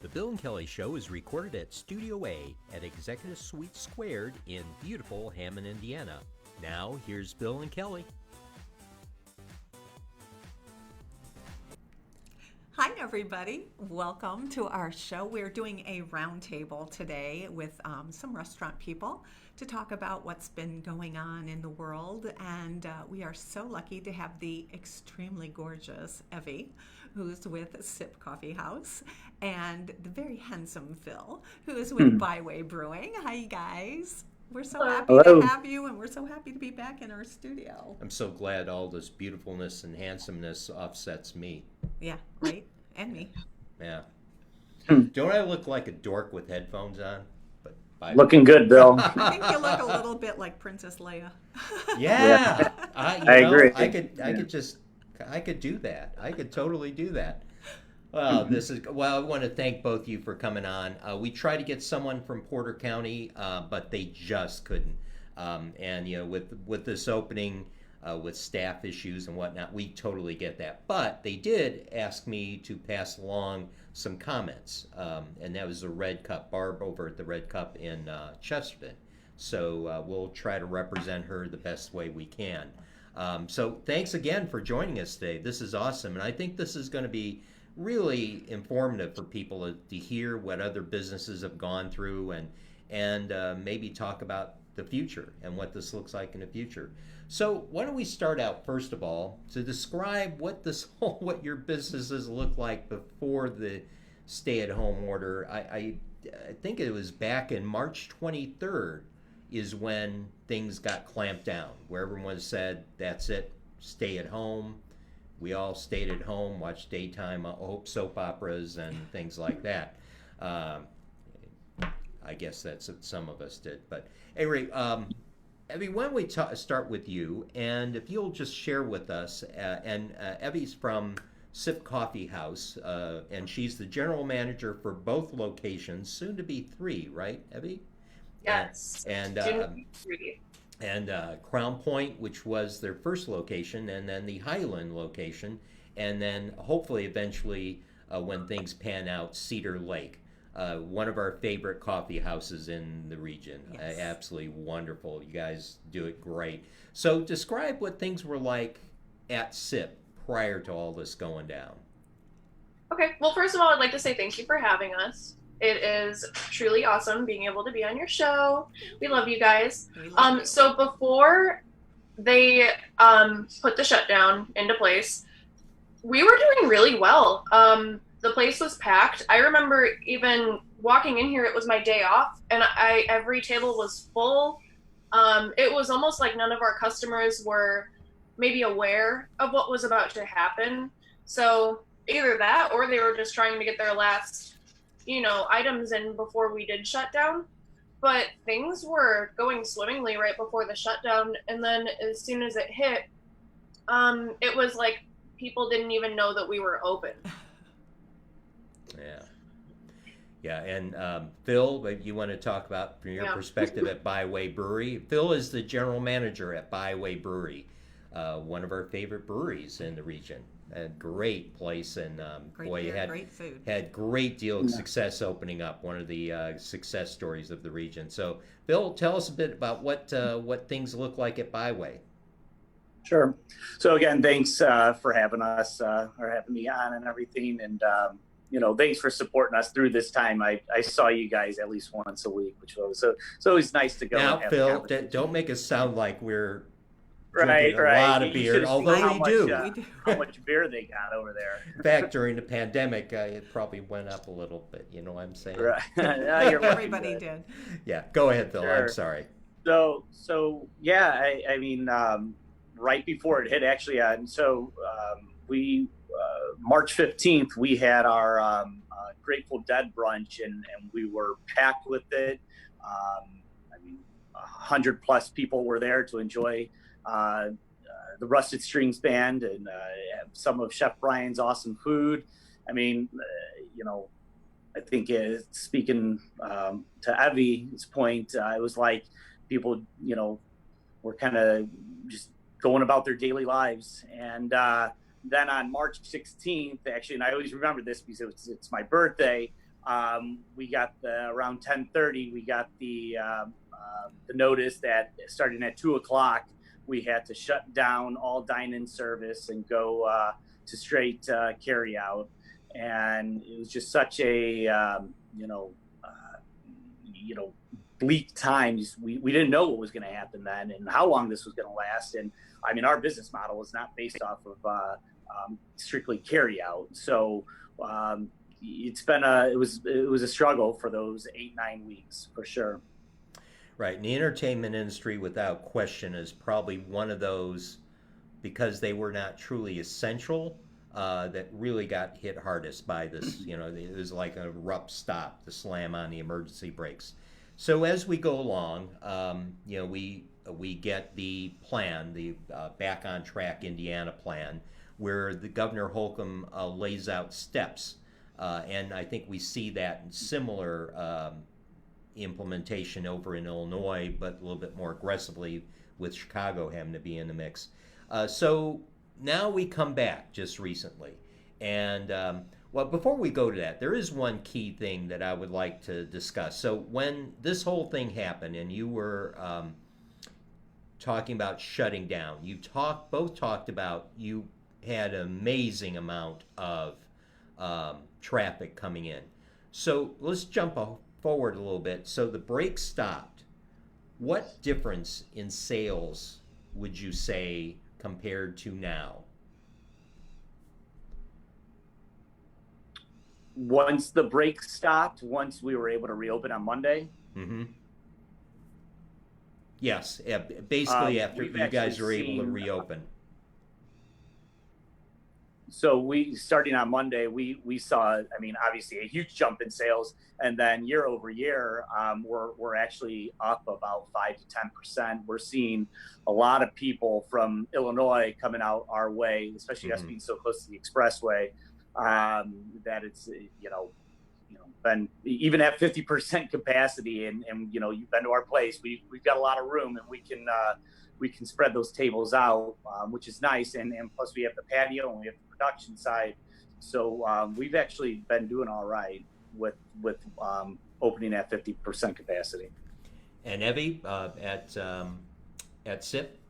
The Bill and Kelly Show is recorded at Studio A at Executive Suite Squared in beautiful Hammond, Indiana. Now, here's Bill and Kelly. Hi, everybody. Welcome to our show. We're doing a roundtable today with some restaurant people to talk about what's been going on in the world. And we are so lucky to have the extremely gorgeous Evie, who's with Sip Coffee House, and the very handsome Phil, who is with Byway Brewing. Hi, guys. We're so happy to have you, and we're so happy to be back in our studio. I'm so glad all this beautifulness and handsomeness offsets me. Yeah, right? And me. Yeah. Don't I look like a dork with headphones on? But looking good, Bill. I think you look a little bit like Princess Leia. Yeah. I agree. I could do that. I could totally do that. Well, I want to thank both of you for coming on. We tried to get someone from Porter County, but they just couldn't. And with this opening, with staff issues and whatnot, we totally get that. But they did ask me to pass along some comments, and that was the Red Cup, Barb over at the Red Cup in Chesterton. So we'll try to represent her the best way we can. So thanks again for joining us today. This is awesome, and I think this is going to be really informative for people to hear what other businesses have gone through and maybe talk about the future and what this looks like in the future. So why don't we start out first of all to describe what your businesses look like before the stay-at-home order. I think it was back in March 23rd is when things got clamped down, where everyone said, that's it, stay at home. We all stayed at home, watched daytime soap operas and things like that. I guess that's what some of us did. But anyway, Evie, why don't we start with you, and if you'll just share with us, and Evie's from Sip Coffee House, and she's the general manager for both locations, soon to be 3, right, Evie? Yes. And Crown Point, which was their first location, and then the Highland location, and then hopefully eventually, when things pan out, Cedar Lake. One of our favorite coffee houses in the region. Yes. Absolutely wonderful. You guys do it great. So describe what things were like at SIP prior to all this going down. Okay. Well, first of all, I'd like to say thank you for having us. It is truly awesome being able to be on your show. We love you guys. So before they put the shutdown into place, we were doing really well. The place was packed. I remember even walking in here, it was my day off, and every table was full. It was almost like none of our customers were maybe aware of what was about to happen. So either that, or they were just trying to get their last, items in before we did shut down. But things were going swimmingly right before the shutdown, and then as soon as it hit, it was like people didn't even know that we were open. Yeah, and Phil, you want to talk about from your perspective at Byway Brewery. Phil is the general manager at Byway Brewery, one of our favorite breweries in the region. A great place, and great food. Had great deal of success opening up. One of the success stories of the region. So, Phil, tell us a bit about what things look like at Byway. Sure. So again, thanks for having us or having me on and everything, and thanks for supporting us through this time. I saw you guys at least once a week, which was so it's always nice to go. Now, and have Phil, don't make us sound like we're right. A lot of beer, although we do. How much beer they got over there? In fact, during the pandemic, it probably went up a little bit. You know what I'm saying? Right. Everybody did. Yeah. Go ahead, Phil. Sure. I'm sorry. So yeah. I mean, right before it hit, actually, we March 15th we had our Grateful Dead brunch, and we were packed with it. 100+ people were there to enjoy the Rusted Strings Band and some of Chef Brian's awesome food. I mean, I think speaking to Evie's point, it was like people, were kind of just going about their daily lives. And then on March 16th, actually, and I always remember this because it's my birthday, we got around 10:30, we got the notice that starting at 2 o'clock, we had to shut down all dine-in service and go to straight carry out. And it was just such a, bleak times. We didn't know what was going to happen then and how long this was going to last. And I mean, our business model was not based off of strictly carry out. So it was a struggle for those 8-9 weeks for sure. Right. And the entertainment industry, without question, is probably one of those, because they were not truly essential, that really got hit hardest by this. It was like an abrupt stop to slam on the emergency brakes. So as we go along, we get the plan, the Back on Track Indiana plan, where the Governor Holcomb lays out steps. And I think we see that in similar implementation over in Illinois, but a little bit more aggressively with Chicago having to be in the mix. So now we come back just recently. And well, before we go to that, there is one key thing that I would like to discuss. So when this whole thing happened and you were talking about shutting down, you both talked about you had an amazing amount of traffic coming in. So let's jump forward a little bit. So the break stopped. What difference in sales would you say compared to now? Once the break stopped, once we were able to reopen on Monday. Mm-hmm. Yes, basically after you guys were able to reopen. So we, starting on Monday, we saw, I mean, obviously a huge jump in sales, and then year over year, we're actually up about 5 to 10%. We're seeing a lot of people from Illinois coming out our way, especially us being so close to the expressway, that it's been even at 50% capacity, and you've been to our place. We've got a lot of room, and we can spread those tables out, which is nice. And plus we have the patio and we have the production side. So we've actually been doing all right with opening at 50% capacity. And Evie, at SIP?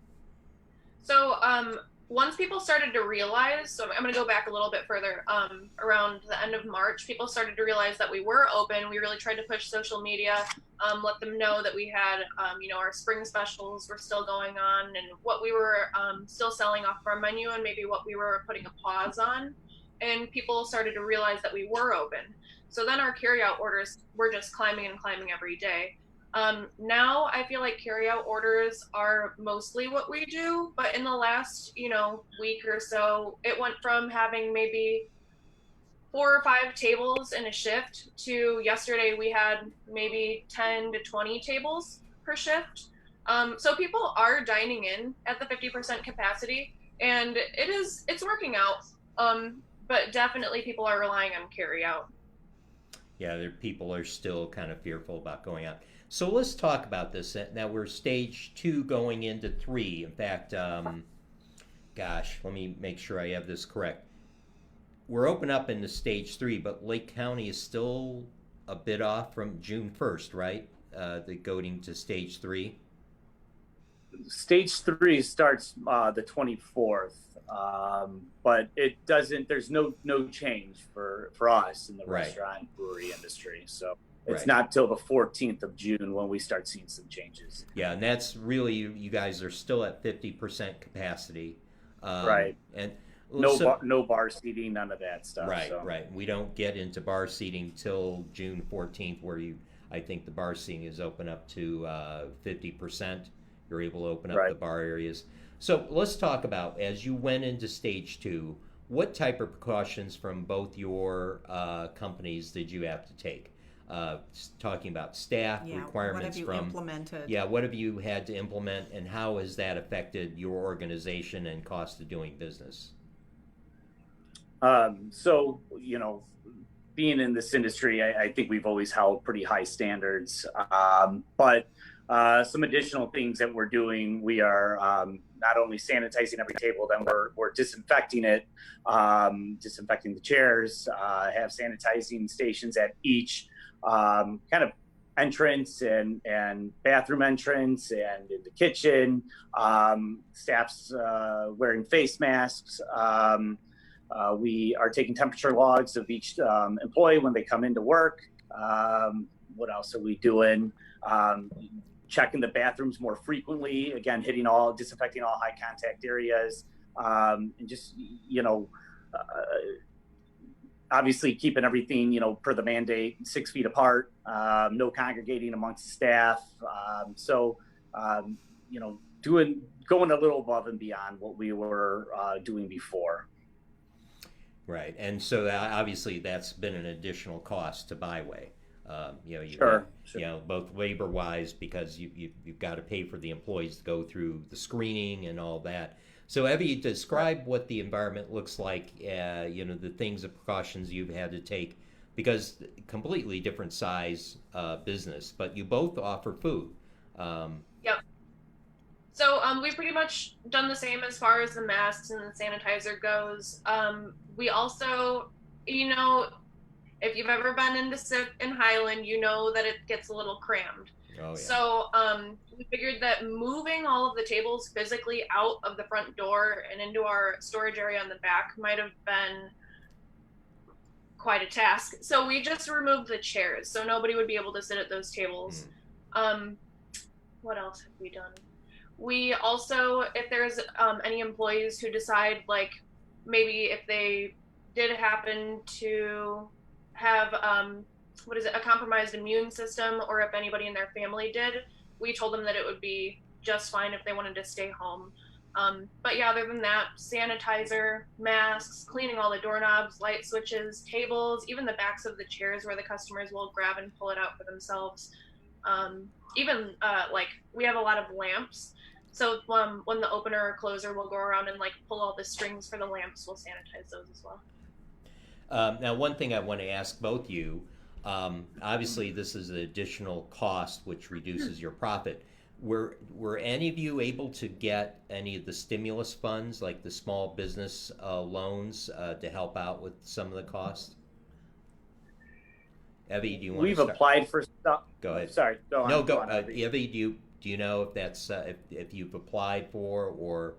So once people started to realize, so I'm going to go back a little bit further, around the end of March, people started to realize that we were open. We really tried to push social media, let them know that we had, our spring specials were still going on, and what we were still selling off of our menu, and maybe what we were putting a pause on. And people started to realize that we were open. So then our carryout orders were just climbing and climbing every day. Now I feel like carryout orders are mostly what we do, but in the last, week or so, it went from having maybe 4 or 5 tables in a shift to yesterday we had maybe 10 to 20 tables per shift. So people are dining in at the 50% capacity, and it's working out. But definitely people are relying on carryout. Yeah, people are still kind of fearful about going out. So let's talk about this. Now we're stage 2 going into 3. In fact, let me make sure I have this correct. We're open up into stage 3, but Lake County is still a bit off from June 1st, right? The going to stage 3. Stage 3 starts the 24th, but it doesn't. There's no change for us in the restaurant brewery industry. So it's not till the 14th of June when we start seeing some changes. Yeah, and that's really, you guys are still at 50% capacity. Right. And no bar seating, none of that stuff. Right. We don't get into bar seating till June 14th, where I think the bar seating is open up to 50%. You're able to open up the bar areas. So let's talk about, as you went into stage 2, what type of precautions from both your companies did you have to take? Talking about staff requirements, what have you implemented? Yeah, what have you had to implement, and how has that affected your organization and cost of doing business? So, being in this industry, I think we've always held pretty high standards. But some additional things that we're doing. We are not only sanitizing every table, then we're disinfecting it, disinfecting the chairs, have sanitizing stations at each kind of entrance and bathroom entrance and in the kitchen. Staff's wearing face masks. We are taking temperature logs of each employee when they come into work. What else are we doing? Checking the bathrooms more frequently, again, disinfecting all high contact areas, and just, obviously keeping everything, per the mandate, 6 feet apart, no congregating amongst the staff. Going a little above and beyond what we were doing before. Right, and so obviously that's been an additional cost to Byway. Sure. Both labor-wise, because you've got to pay for the employees to go through the screening and all that. So, Evie, describe what the environment looks like. The things, the precautions you've had to take, because completely different size business, but you both offer food. Yep. So we've pretty much done the same as far as the masks and the sanitizer goes. We also, if you've ever been into SIP in Highland, you know that it gets a little crammed. Oh, yeah. So we figured that moving all of the tables physically out of the front door and into our storage area on the back might have been quite a task. So we just removed the chairs, so nobody would be able to sit at those tables. What else have we done? We also, if there's any employees who decide, like, maybe if they did happen to have a compromised immune system, or if anybody in their family did, we told them that it would be just fine if they wanted to stay home. But yeah, other than that, sanitizer, masks, cleaning all the doorknobs, light switches, tables, even the backs of the chairs where the customers will grab and pull it out for themselves. Even we have a lot of lamps, so when the opener or closer will go around and pull all the strings for the lamps, we'll sanitize those as well. Now, one thing I want to ask both you, obviously this is an additional cost which reduces your profit. Were any of you able to get any of the stimulus funds, like the small business loans, to help out with some of the costs? Evie, do you want We've to start? applied for stuff. Go ahead. Sorry, go on. No, go on, Evie, do you know if that's if you've applied for or?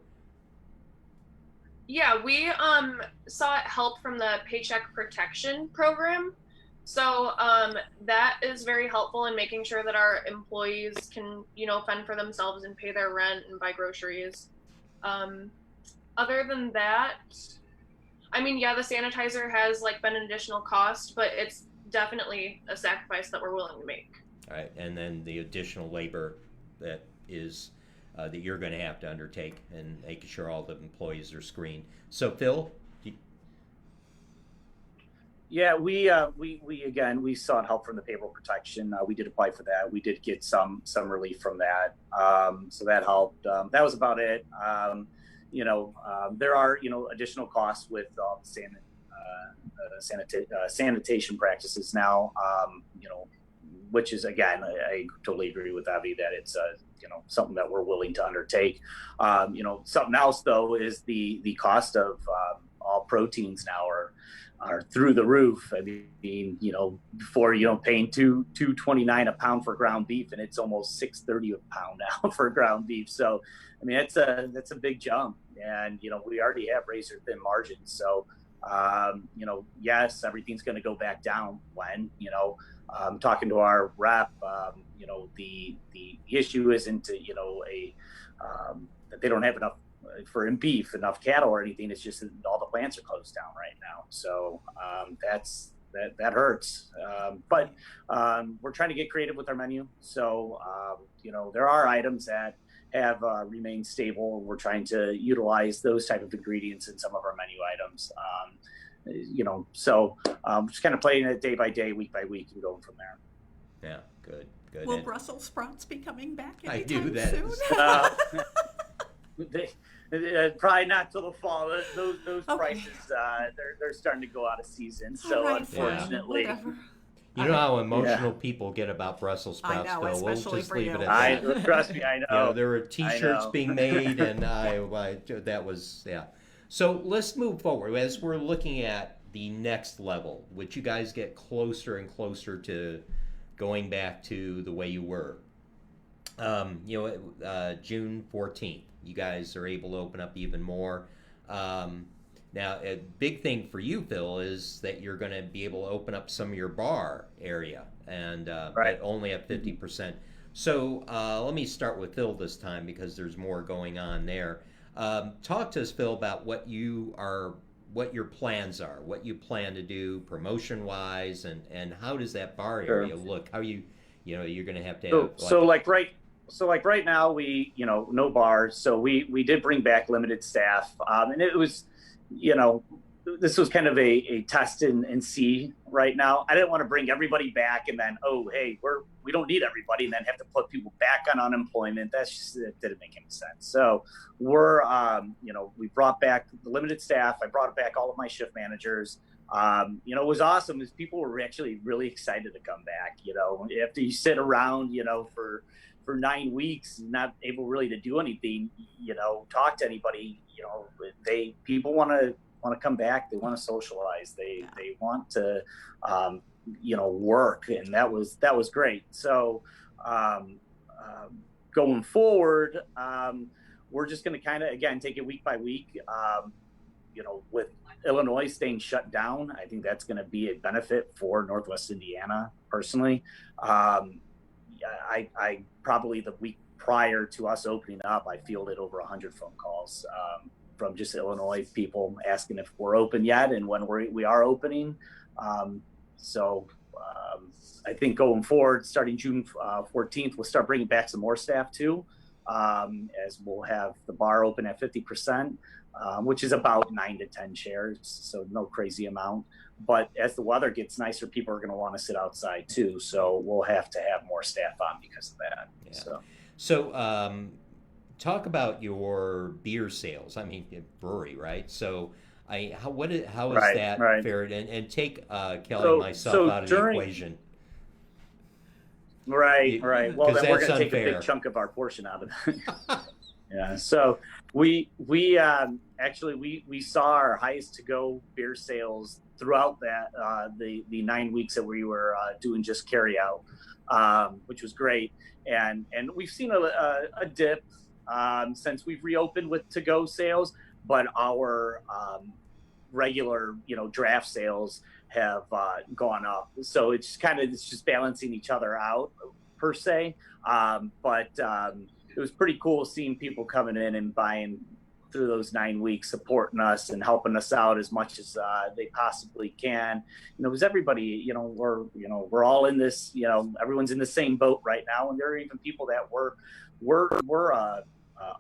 Yeah, we sought help from the Paycheck Protection Program. So that is very helpful in making sure that our employees can, fend for themselves and pay their rent and buy groceries. Other than that, the sanitizer has been an additional cost, but it's definitely a sacrifice that we're willing to make. All right, and then the additional labor that is that you're going to have to undertake and making sure all the employees are screened. So, Phil? Yeah, we sought help from the payroll protection. We did apply for that. We did get some relief from that. So that helped. That was about it. There are, additional costs with sanitation practices now, which is, again, I totally agree with Avi that it's something that we're willing to undertake. Something else though is the cost of all proteins now are through the roof. I mean, before paying $2.29 a pound for ground beef, and it's almost $6.30 a pound now for ground beef. So, I mean, that's a big jump, and we already have razor thin margins. So, yes, everything's going to go back down when talking to our rep. The issue isn't that they don't have enough for beef, enough cattle or anything. It's just that all the plants are closed down right now. So that hurts. But we're trying to get creative with our menu. So there are items that have remained stable. We're trying to utilize those type of ingredients in some of our menu items. So just kind of playing it day by day, week by week, and going from there. Yeah, good. Will Brussels sprouts be coming back I anytime do that. soon? Probably not till the fall. Those Okay. prices, they're starting to go out of season. So Right, unfortunately, whatever. You know how emotional people get about Brussels sprouts, know, Phil. We'll especially just for leave you. it at that. Trust me, I know. You know, there were I T-shirts know. being made, and that was, yeah. So let's move forward as we're looking at the next level, which you guys get closer and closer to going back to the way you were. June 14th, you guys are able to open up even more. Now, a big thing for you, Phil, is that you're going to be able to open up some of your bar area, and Right. but only at 50%. So let me start with Phil this time because there's more going on there. Talk to us, Phil, about what your plans are, what you plan to do promotion-wise, and how does that bar area Sure. look? How you're going to have So right now no bars. So we did bring back limited staff, and it was, this was kind of a test and see right now. I didn't want to bring everybody back and then, oh, hey, we don't need everybody, and then have to put people back on unemployment. That didn't make any sense. So we brought back the limited staff. I brought back all of my shift managers. It was awesome is people were actually really excited to come back. After you sit around, for 9 weeks, not able really to do anything, talk to anybody, people want to come back. They want to socialize. They want to, work. And that was great. So, going forward, we're just going to kind of, again, take it week by week. With Illinois staying shut down, I think that's going to be a benefit for Northwest Indiana personally. I probably the week prior to us opening up, I fielded over 100 phone calls from just Illinois people asking if we're open yet and when we are opening. I think going forward, starting June 14th, we'll start bringing back some more staff too, as we'll have the bar open at 50%, which is about 9 to 10 chairs, so no crazy amount. But as the weather gets nicer, people are going to want to sit outside too, so we'll have to have more staff on because of that. Yeah. So talk about your beer sales. I mean, brewery, right? So how is that fared? And take Kelly and myself out of the equation. Right. Well, then we're going to take a big chunk of our portion out of it. Yeah. So we saw our highest to go beer sales throughout that the 9 weeks that we were doing just carry out, which was great. And we've seen a dip since we've reopened with to go sales, but our regular draft sales have gone up. So it's just balancing each other out per se. But it was pretty cool seeing people coming in and buying through those 9 weeks, supporting us and helping us out as much as they possibly can. Because everybody, we're all in this, everyone's in the same boat right now. And there are even people that were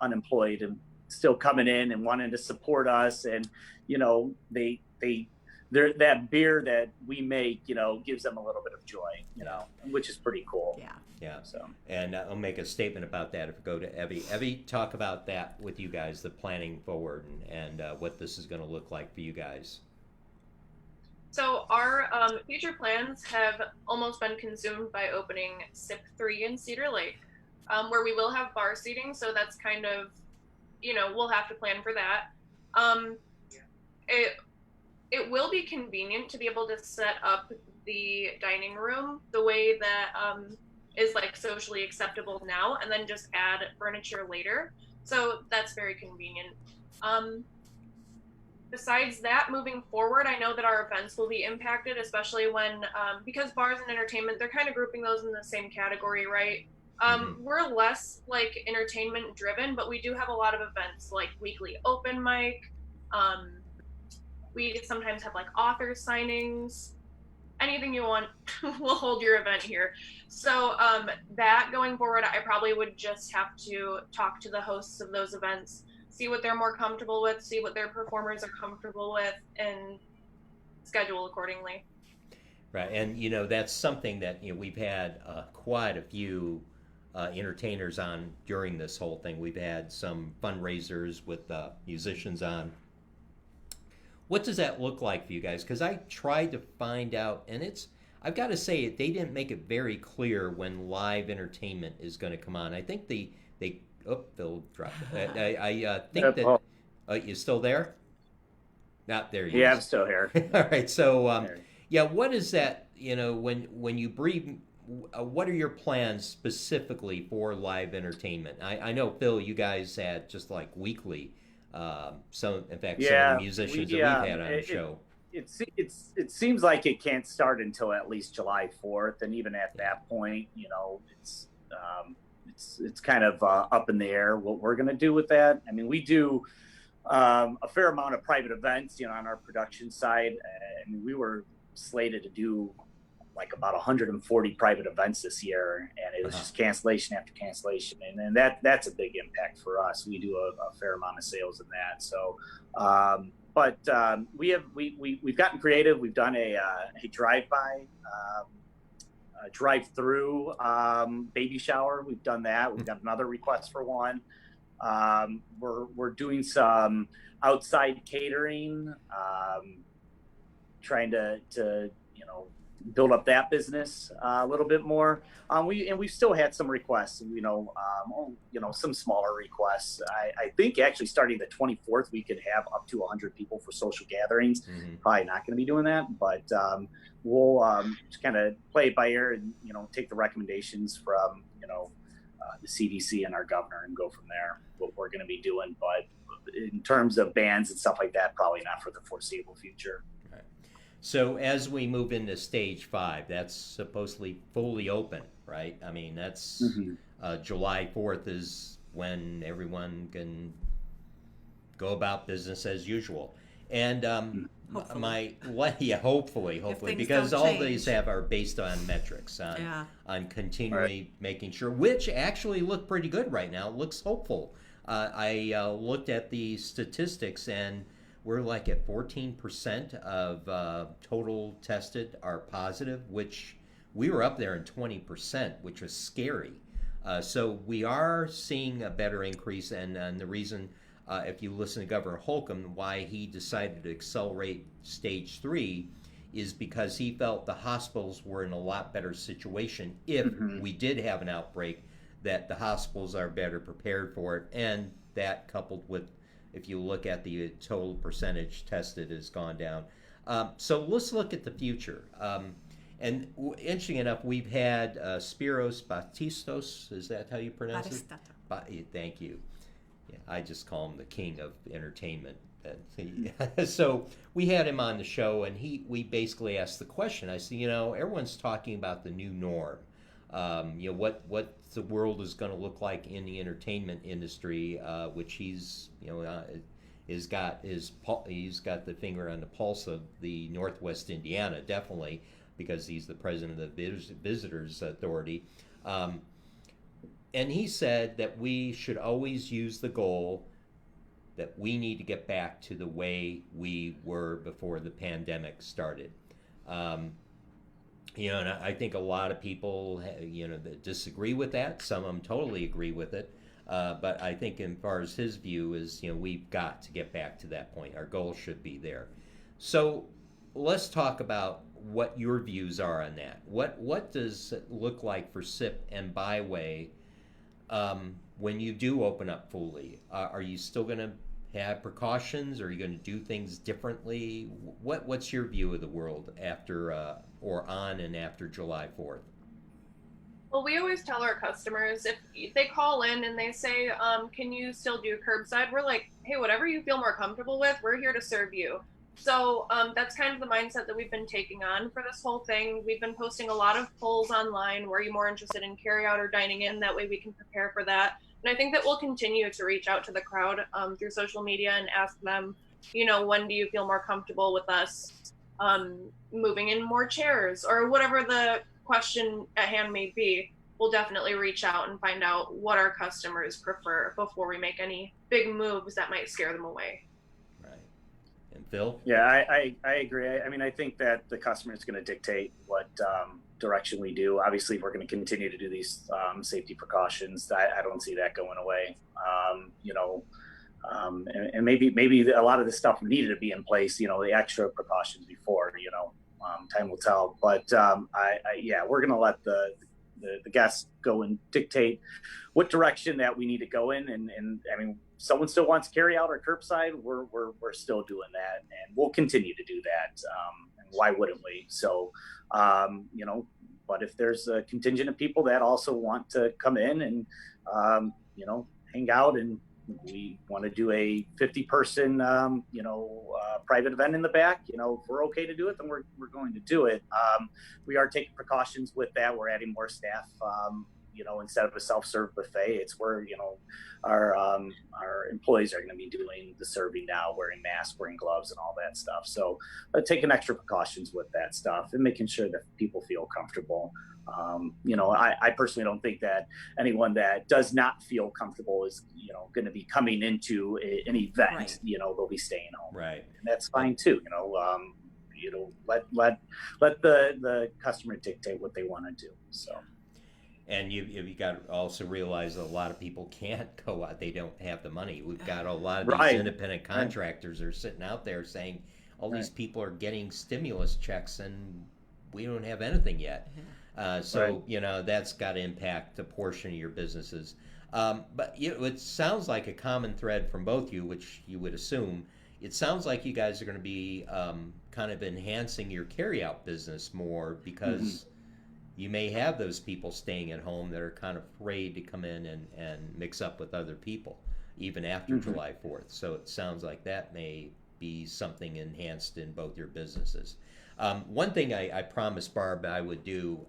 unemployed and still coming in and wanting to support us. And, that beer that we make, gives them a little bit of joy, which is pretty cool. Yeah. So, and I'll make a statement about that if we go to Evie. Evie, talk about that with you guys, the planning forward and what this is going to look like for you guys. So our future plans have almost been consumed by opening SIP 3 in Cedar Lake, where we will have bar seating. So that's kind of, we'll have to plan for that. It will be convenient to be able to set up the dining room the way that is like socially acceptable now, and then just add furniture later. So that's very convenient. Besides that, moving forward, I know that our events will be impacted, especially when, because bars and entertainment, they're kind of grouping those in the same category, right? We're less like entertainment driven, but we do have a lot of events like weekly open mic. We sometimes have like author signings. Anything you want, we'll hold your event here. So that going forward, I probably would just have to talk to the hosts of those events, see what they're more comfortable with, see what their performers are comfortable with, and schedule accordingly. Right, and that's something that we've had quite a few entertainers on during this whole thing. We've had some fundraisers with musicians on. What does that look like for you guys? Because I tried to find out, and I've got to say they didn't make it very clear when live entertainment is going to come on. I think they oh, Phil dropped it. I think that you still there? Not there. You Yeah, is. I'm still here. All right. So yeah, what is that? You know, when you breathe. What are your plans specifically for live entertainment? I know, Phil, you guys had just like weekly. Some, in fact, some of the musicians that we've had on the show. It seems like it can't start until at least July 4th, and even at that point, you know, it's kind of up in the air what we're going to do with that. I mean, we do a fair amount of private events, you know, on our production side. I mean, we were slated to do like about 140 private events this year, and it was just cancellation after cancellation, and that's a big impact for us. We do a fair amount of sales in that. So but we've gotten creative. We've done a drive-by, drive-through baby shower. We've done that. We've got another request for one. We're doing some outside catering, trying to you know, build up that business a little bit more. We've still had some requests, you know, some smaller requests. I think actually starting the 24th, we could have up to 100 people for social gatherings. Mm-hmm. Probably not going to be doing that, but we'll just kind of play it by ear and, you know, take the recommendations from, you know, the CDC and our governor and go from there, what we're going to be doing. But in terms of bands and stuff like that, probably not for the foreseeable future. So as we move into stage 5, that's supposedly fully open, right? I mean, that's July 4th is when everyone can go about business as usual. And hopefully, because all these are based on metrics, on continually making sure, which actually look pretty good right now. It looks hopeful. I looked at the statistics, and we're like at 14% of total tested are positive, which we were up there in 20%, which was scary. So we are seeing a better increase, and the reason, if you listen to Governor Holcomb, why he decided to accelerate stage 3 is because he felt the hospitals were in a lot better situation if we did have an outbreak, that the hospitals are better prepared for it, and that coupled with, if you look at the total percentage tested, has gone down. So let's look at the future. And interesting enough, we've had Spiros Batistos. Is that how you pronounce it? Thank you. Yeah, I just call him the king of entertainment. So we had him on the show, and we basically asked the question. I said, you know, everyone's talking about the new norm. You know, what the world is going to look like in the entertainment industry, which he's, you know, he's got the finger on the pulse of the Northwest Indiana, definitely, because he's the president of the Visitors Authority. And he said that we should always use the goal that we need to get back to the way we were before the pandemic started. You know, and I think a lot of people, you know, that disagree with that. Some of them totally agree with it. But I think, as far as his view is, you know, we've got to get back to that point. Our goal should be there. So let's talk about what your views are on that. What does it look like for SIP and Byway when you do open up fully? Are you still going to have precautions? Are you going to do things differently? What's your view of the world after or on and after July 4th? Well, we always tell our customers, if they call in and they say, can you still do curbside? We're like, hey, whatever you feel more comfortable with, we're here to serve you. So that's kind of the mindset that we've been taking on for this whole thing. We've been posting a lot of polls online. Were you more interested in carry out or dining in? That way we can prepare for that. And I think that we'll continue to reach out to the crowd through social media and ask them, you know, when do you feel more comfortable with us moving in more chairs, or whatever the question at hand may be. We'll definitely reach out and find out what our customers prefer before we make any big moves that might scare them away. Right. And Phil? Yeah, I agree. I mean, I think that the customer is going to dictate what direction we do. Obviously, we're going to continue to do these safety precautions. I don't see that going away. You know, and maybe a lot of this stuff needed to be in place, you know, the extra precautions before, you know. time will tell. But yeah, we're going to let the guests go and dictate what direction that we need to go in. And I mean, someone still wants carry out or curbside, we're still doing that, and we'll continue to do that. And why wouldn't we? So, you know, but if there's a contingent of people that also want to come in and, you know, hang out, and we want to do a 50-person, you know, private event in the back, you know, if we're okay to do it, then we're going to do it. We are taking precautions with that. We're adding more staff. You know, instead of a self-serve buffet, it's where, you know, our employees are going to be doing the serving now, wearing masks, wearing gloves, and all that stuff. So taking extra precautions with that stuff and making sure that people feel comfortable. You know, I personally don't think that anyone that does not feel comfortable is, you know, going to be coming into an event. Right. You know, they'll be staying home. Right. And that's fine too. You know, let the customer dictate what they want to do. So. And you got to also realize that a lot of people can't go out. They don't have the money. We've got a lot of these independent contractors that are sitting out there saying, all these people are getting stimulus checks and we don't have anything yet. So, you know, that's got to impact a portion of your businesses. But it sounds like a common thread from both you, which you would assume. It sounds like you guys are going to be kind of enhancing your carryout business more because you may have those people staying at home that are kind of afraid to come in and mix up with other people, even after July 4th. So it sounds like that may be something enhanced in both your businesses. One thing I promised Barb I would do,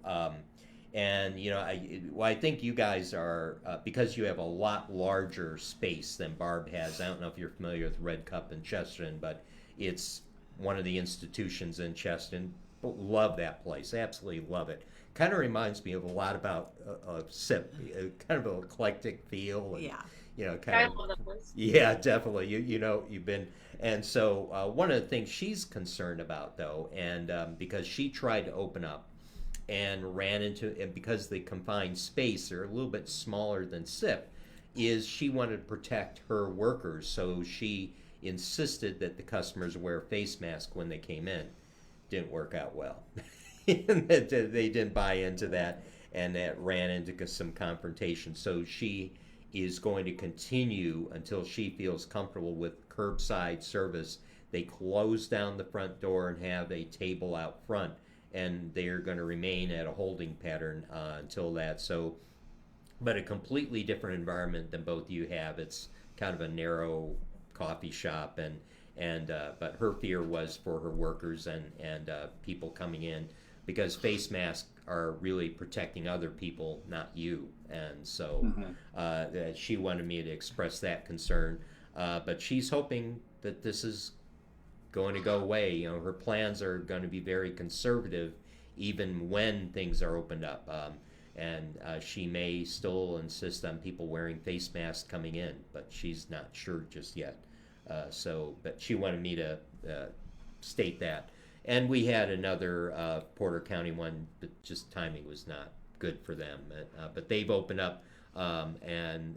and you know, I think you guys are, because you have a lot larger space than Barb has. I don't know if you're familiar with Red Cup in Cheston, but it's one of the institutions in Cheston. Love that place, absolutely love it. Kind of reminds me of a lot about SIP, kind of an eclectic feel. And, you know, kind of. Love that place. Yeah, definitely. You know, you've been, and so one of the things she's concerned about, though, and because she tried to open up and ran into, and because the confined space are a little bit smaller than SIP, is she wanted to protect her workers, so she insisted that the customers wear face masks when they came in. Didn't work out well. They didn't buy into that, and that ran into some confrontation. So she is going to continue until she feels comfortable with curbside service. They close down the front door and have a table out front, and they're going to remain at a holding pattern until that. So, but a completely different environment than both you have. It's kind of a narrow coffee shop, and but her fear was for her workers and people coming in, because face masks are really protecting other people, not you. And so she wanted me to express that concern. But she's hoping that this is going to go away. You know, her plans are going to be very conservative, even when things are opened up. And she may still insist on people wearing face masks coming in, but she's not sure just yet. But she wanted me to state that. And we had another Porter County one, but just timing was not good for them. But they've opened up, and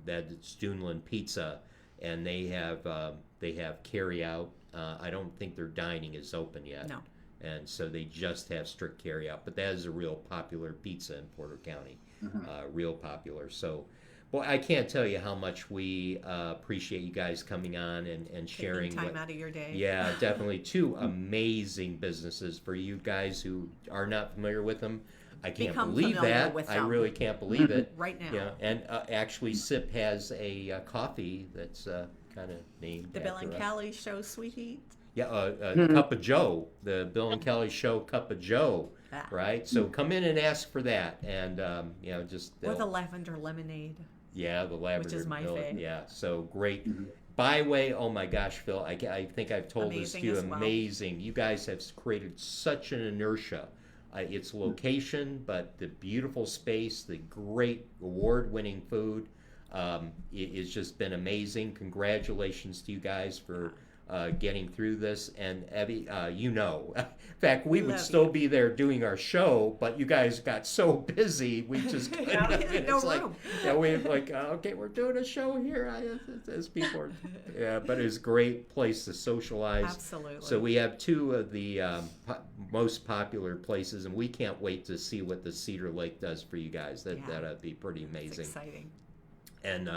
that's Dunlin Pizza, and they have carry out. I don't think their dining is open yet. No. And so they just have strict carry out. But that is a real popular pizza in Porter County, real popular. So. Well, I can't tell you how much we appreciate you guys coming on and sharing. Taking time out of your day. Yeah, definitely. Two amazing businesses for you guys who are not familiar with them. I can't believe that. I really can't believe it. Right now. Yeah, and actually, SIP has a coffee that's kind of named the Bill and Kelly Show Sweet Heat. Yeah, Cup of Joe, the Bill and Kelly Show Cup of Joe, right? So come in and ask for that, and you know, just or the lavender lemonade. Yeah, the lavender. Which is my fave. Yeah, so great. Byway, oh my gosh, Phil, I think I've told this to you, amazing. You guys have created such an inertia. Its location, but the beautiful space, the great award-winning food, it's just been amazing. Congratulations to you guys for getting through this. And Evie, in fact, we would love still you. be there doing our show, but you guys got so busy, we just couldn't. No It's like, room. yeah, we like, okay, we're doing a show here. As people are, yeah, but it's a great place to socialize. Absolutely. So we have two of the most popular places, and we can't wait to see what the Cedar Lake does for you guys. That'd be pretty It's amazing. exciting. And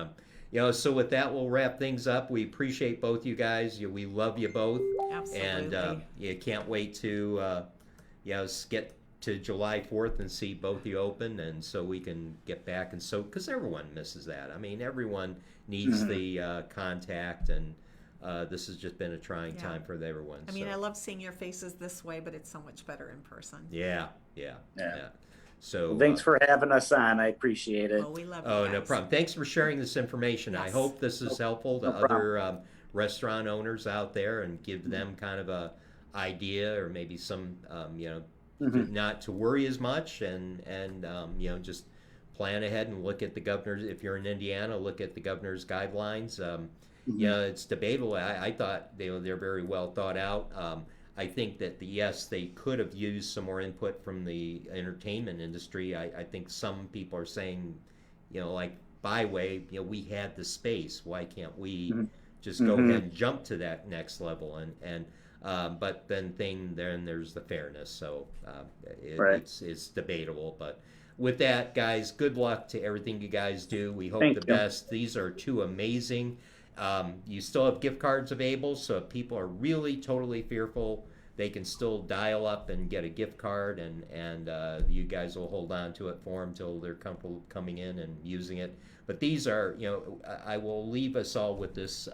so with that, we'll wrap things up. We appreciate both you guys. We love you both, Absolutely. and you can't wait to get to July 4th and see both you open, and so we can get back and so because everyone misses that. I mean, everyone needs the contact, and this has just been a trying time for everyone. I mean, so. I love seeing your faces this way, but it's so much better in person. Yeah. So Well, thanks for having us on. I appreciate it. Oh, we love you Oh, guys. no problem. Thanks for sharing this information. I Yes. hope this is helpful to No problem. other restaurant owners out there and give them kind of a idea or maybe some, not to worry as much and just plan ahead and look at the governor's. If you're in Indiana, look at the governor's guidelines. It's debatable. I thought they're very well thought out. I think that they could have used some more input from the entertainment industry. I think some people are saying, like Byway, we had the space. Why can't we just go ahead and jump to that next level? But then there's the fairness. So it's debatable. But with that, guys, good luck to everything you guys do. We hope the best. These are two amazing. You still have gift cards available, so if people are really totally fearful, they can still dial up and get a gift card, and you guys will hold on to it for them until they're comfortable coming in and using it. But these are, I will leave us all with this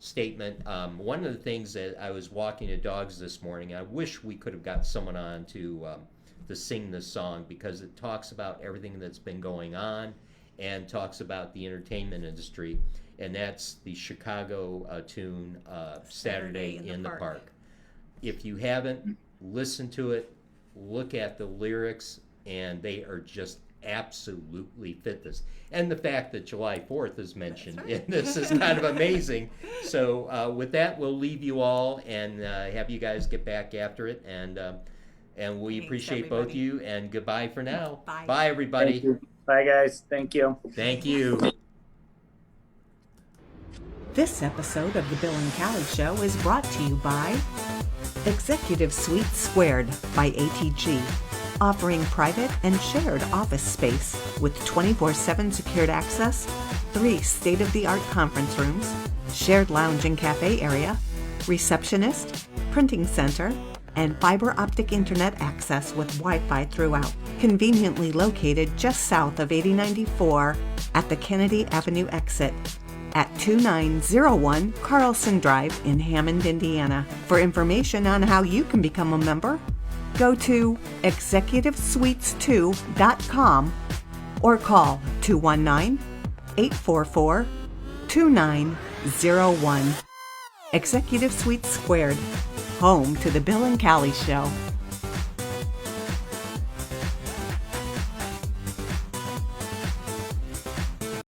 statement. One of the things that I was walking the dogs this morning, I wish we could have got someone on to sing this song because it talks about everything that's been going on and talks about the entertainment industry. And that's the Chicago tune, Saturday in the Park. If you haven't, listen to it, look at the lyrics, and they are just absolutely fit this. And the fact that July 4th is mentioned in this is kind of amazing. So with that, we'll leave you all and have you guys get back after it. And we Thanks, appreciate everybody. both you, and goodbye for now. Bye. Bye, everybody. Thank you. Bye, guys. Thank you. Thank you. This episode of The Bill and Callie Show is brought to you by Executive Suite Squared by ATG, offering private and shared office space with 24/7 secured access, 3 state-of-the-art conference rooms, shared lounge and cafe area, receptionist, printing center, and fiber optic internet access with Wi-Fi throughout. Conveniently located just south of 8094 at the Kennedy Avenue exit at 2901 Carlson Drive in Hammond, Indiana. For information on how you can become a member, go to executivesuites2.com or call 219-844-2901. Executive Suites Squared, home to the Bill and Callie Show.